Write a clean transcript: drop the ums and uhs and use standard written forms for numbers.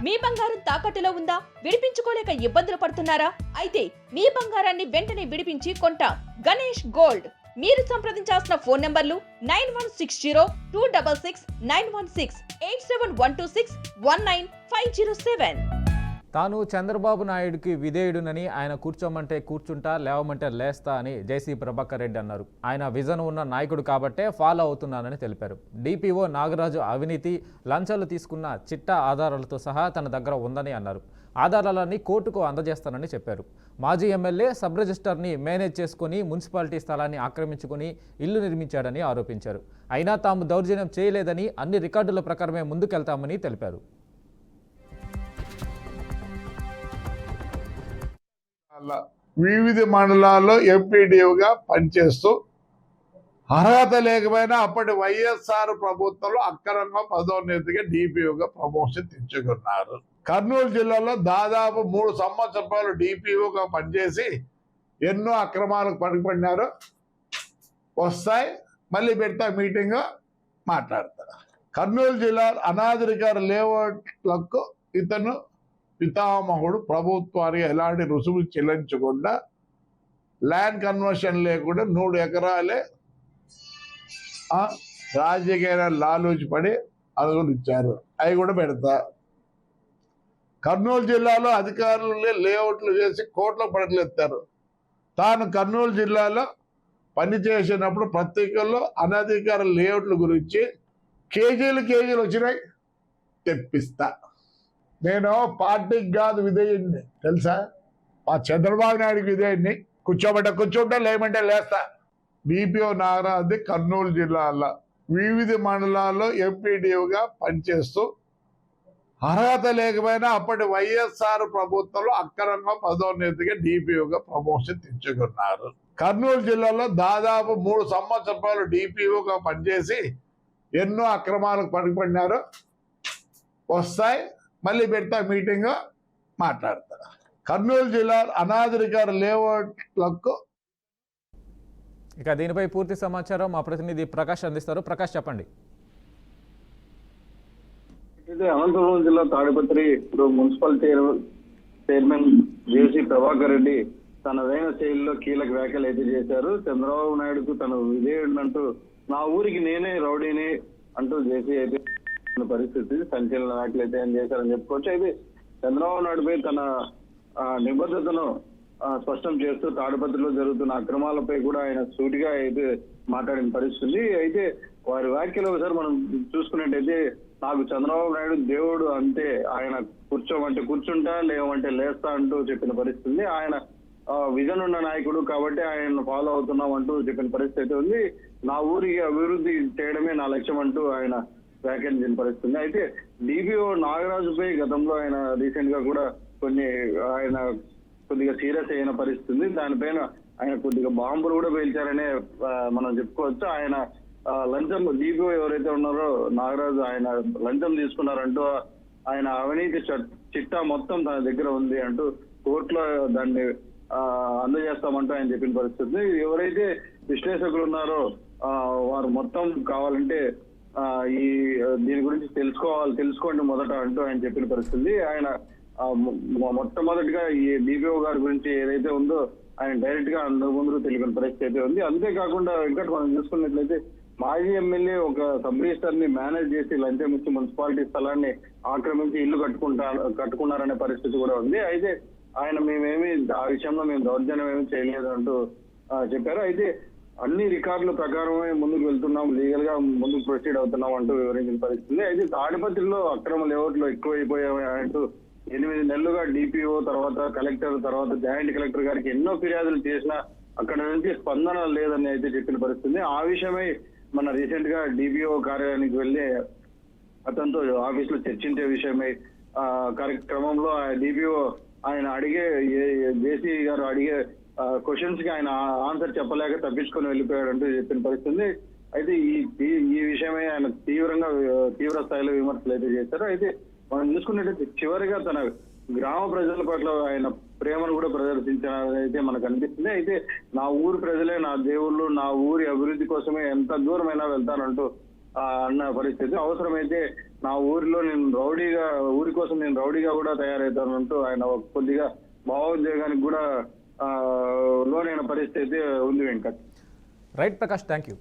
మీ బంగారం తాకట్టులో ఉందా? విడిపించుకోలేక ఇబ్బందులు పడుతున్నారా? అయితే మీ బంగారాన్ని వెంటనే విడిపించి కొంటాం. గణేష్ గోల్డ్. మీరు సంప్రదించాల్సిన ఫోన్ నంబర్లు 9160-266-916, 8712619507. తాను చంద్రబాబు నాయుడుకి విధేయుడునని, ఆయన కూర్చోమంటే కూర్చుంటా, లేవమంటే లేస్తా అని జేసీ ప్రభాకర్ రెడ్డి అన్నారు. ఆయన విజన్ ఉన్న నాయకుడు కాబట్టే ఫాలో అవుతున్నానని తెలిపారు. డిపిఓ నాగరాజు అవినీతి, లంచాలు తీసుకున్న చిట్టా ఆధారాలతో సహా తన దగ్గర ఉందని అన్నారు. ఆధారాలన్నీ కోర్టుకు అందజేస్తానని చెప్పారు. మాజీ ఎమ్మెల్యే సబ్ రిజిస్టర్ని మేనేజ్ చేసుకుని మున్సిపాలిటీ స్థలాన్ని ఆక్రమించుకుని ఇల్లు నిర్మించాడని ఆరోపించారు. అయినా తాము దౌర్జన్యం చేయలేదని, అన్ని రికార్డుల ప్రకారమే ముందుకెళ్తామని తెలిపారు. వివిధ మండలాల్లో ఎంపీడీఓగా పనిచేస్తూ అర్హత లేకపోయినా అప్పటి వైఎస్ఆర్ ప్రభుత్వంలో అక్రమంగా పదోన్నతిగా డిపిఓగా ప్రమోషన్ తెచ్చుకున్నారు. కర్నూలు జిల్లాలో దాదాపు 3 సంవత్సరాలు డిపిఓగా పనిచేసి ఎన్నో అక్రమాలకు పడిపడినారు. వస్తాయి, మళ్ళీ పెడతా మీటింగ్ మాట్లాడతా. కర్నూలు జిల్లా అనాథరికార లేఅవుట్లకు ఇతను పితామహుడు. ప్రభుత్వానికి ఎలాంటి రుసుములు చెల్లించకుండా, ల్యాండ్ కన్వర్షన్ లేకుండా 3 ఎకరాలే రాజకీయ లాలూచి పడి అదుగులు ఇచ్చారు. అవి కూడా పెడతా. కర్నూలు జిల్లాలో అధికారులు లేఅవుట్లు చేసి కోట్ల పడకలు ఎత్తారు. తాను కర్నూలు జిల్లాలో పనిచేసినప్పుడు పత్రికల్లో అనధికార లేఅవుట్ల గురించి కేజీలు వచ్చినాయి, తెప్పిస్తా. నేను పార్టీకి కాదు విధేయుడిని, తెలుసా? మా చంద్రబాబు నాయుడికి విధేయుడిని. కూర్చోంటే లేమంటే లేస్తా. డిపిఓ నాగరాజు కర్నూలు జిల్లాలో వివిధ మండలాల్లో ఎంపీడీఓగా పనిచేస్తూ అర్హత లేకపోయినా అప్పటి వైఎస్ఆర్ ప్రభుత్వంలో అక్రమంగా పదోన్నతిగా డిపిఓగా ప్రమోషన్ తెచ్చుకున్నారు. కర్నూలు జిల్లాలో దాదాపు 3 సంవత్సరాలు డిపిఓగా పనిచేసి ఎన్నో అక్రమాలకు పడిపడినారు. వస్తాయి, మళ్ళీ పెడతా మీటింగ్ మాట్లాడతా. కర్నూలు జిల్లా అనాథరికార లేఅవుట్లకు ఇక దీనిపై పూర్తి సమాచారం మా ప్రతినిధి ప్రకాష్ అందిస్తారు. ప్రకాష్, చెప్పండి. అనంతపురం జిల్లా తాడిపత్రి మున్సిపల్ చైర్మన్ జేసీ ప్రభాకర్ రెడ్డి తనదైన శైలిలో కీలక వ్యాఖ్యలు అయితే చేశారు. చంద్రబాబు నాయుడుకు తను విధేయుడినంటూ, నా ఊరికి నేనే రౌడీని అంటూ జేసీ అయితే పరిస్థితి, సంచలన వ్యాఖ్యలు అయితే ఏం చేశారని చెప్పుకోవచ్చు. అయితే చంద్రబాబు నాయుడుపై తన నిబద్ధతను స్పష్టం చేస్తూ తాడిపత్రిలో జరుగుతున్న అక్రమాలపై కూడా ఆయన సూటిగా అయితే మాట్లాడిన పరిస్థితి. అయితే వారి వ్యాఖ్యలు ఒకసారి మనం చూసుకున్నట్టయితే, నాకు చంద్రబాబు నాయుడు దేవుడు అంతే, ఆయన కూర్చోమంటే కూర్చుంటా, లేవమంటే లేస్తా అంటూ చెప్పిన పరిస్థితి. ఆయన విజన్ ఉన్న నాయకుడు కాబట్టి ఆయన ఫాలో అవుతున్నాం అంటూ చెప్పిన పరిస్థితి అయితే ఉంది. నా ఊరికి అభివృద్ధి చేయడమే నా లక్ష్యం అంటూ ఆయన వ్యాఖ్యానించిన పరిస్థితి. అయితే డిపిఓ నాగరాజుపై గతంలో ఆయన రీసెంట్ గా కూడా ఆయన కొద్దిగా సీరియస్ అయిన పరిస్థితి. దానిపైన ఆయన కొద్దిగా బాంబులు కూడా పేల్చారనే మనం చెప్పుకోవచ్చు. ఆయన లంచం, డిపిఓ ఎవరైతే ఉన్నారో నాగరాజు, ఆయన లంచం తీసుకున్నారంటూ, ఆయన అవినీతి చిట్టా మొత్తం తన దగ్గర ఉంది అంటూ కోర్టులో దాన్ని అందజేస్తామంటూ ఆయన చెప్పిన పరిస్థితి. ఎవరైతే విశ్లేషకులు ఉన్నారో వారు మొత్తం కావాలంటే దీని గురించి తెలుసుకోండి మొదట అంటూ ఆయన చెప్పిన పరిస్థితి. ఆయన మొట్టమొదటిగా ఈ డిపిఓ గారి గురించి ఏదైతే ఉందో ఆయన డైరెక్ట్ గా అందరి ముందు తెలిపిన పరిస్థితి అయితే ఉంది. అంతేకాకుండా వెంకట మనం చూసుకున్నట్లయితే మాజీ ఎమ్మెల్యే ఒక సబ్ రిజిస్టర్ ని మేనేజ్ చేసి లంచం ఇచ్చి మున్సిపాలిటీ స్థలాన్ని ఆక్రమించి ఇల్లు కట్టుకున్నారనే పరిస్థితి కూడా ఉంది. అయితే ఆయన మేమేమి ఆ విషయంలో మేము దౌర్జన్యం ఏమీ చేయలేదు అంటూ చెప్పారు. అయితే అన్ని రికార్డుల ప్రకారమే ముందుకు వెళ్తున్నాం, లీగల్ గా ముందుకు ప్రొసీడ్ అవుతున్నాం అంటూ వివరించిన పరిస్థితి. అయితే తాడిపత్రిలో అక్రమ లేఅవుట్లు ఎక్కువైపోయాయి అంటూ 8 నెలలుగా డిపిఓ, తర్వాత కలెక్టర్, తర్వాత జాయింట్ కలెక్టర్ గారికి ఎన్నో ఫిర్యాదులు చేసినా అక్కడ నుంచి స్పందన లేదని అయితే చెప్పిన పరిస్థితి. ఆ విషయమై మన రీసెంట్ గా డిపిఓ కార్యాలయానికి వెళ్లి అతనితో ఆఫీస్ లో చర్చించే విషయమై కార్యక్రమంలో డిపిఓ ఆయన అడిగే జేసీ గారు అడిగే క్వశ్చన్స్ కి ఆయన ఆన్సర్ చెప్పలేక తప్పించుకొని వెళ్ళిపోయాడంటూ చెప్పిన పరిస్థితి. అయితే ఈ విషయమై ఆయన తీవ్ర స్థాయిలో విమర్శలు అయితే చేశారు. అయితే మనం చూసుకున్నట్టయితే చివరిగా తన గ్రామ ప్రజల పట్ల ఆయన ప్రేమను కూడా ప్రదర్శించారైతే మనకు అనిపిస్తుంది. అయితే నా ఊరు ప్రజలే నా దేవుళ్ళు, నా ఊరి అభివృద్ధి కోసమే ఎంత దూరమైనా వెళ్తానంటూ అన్న పరిస్థితి. అవసరమైతే నా ఊరిలో నేను ఊరి కోసం నేను రౌడీగా కూడా తయారవుతానంటూ ఆయన కొద్దిగా భావోద్వేగానికి కూడా లోనైన పరిస్థితి ఉంది Venkat. Right Prakash, thank you.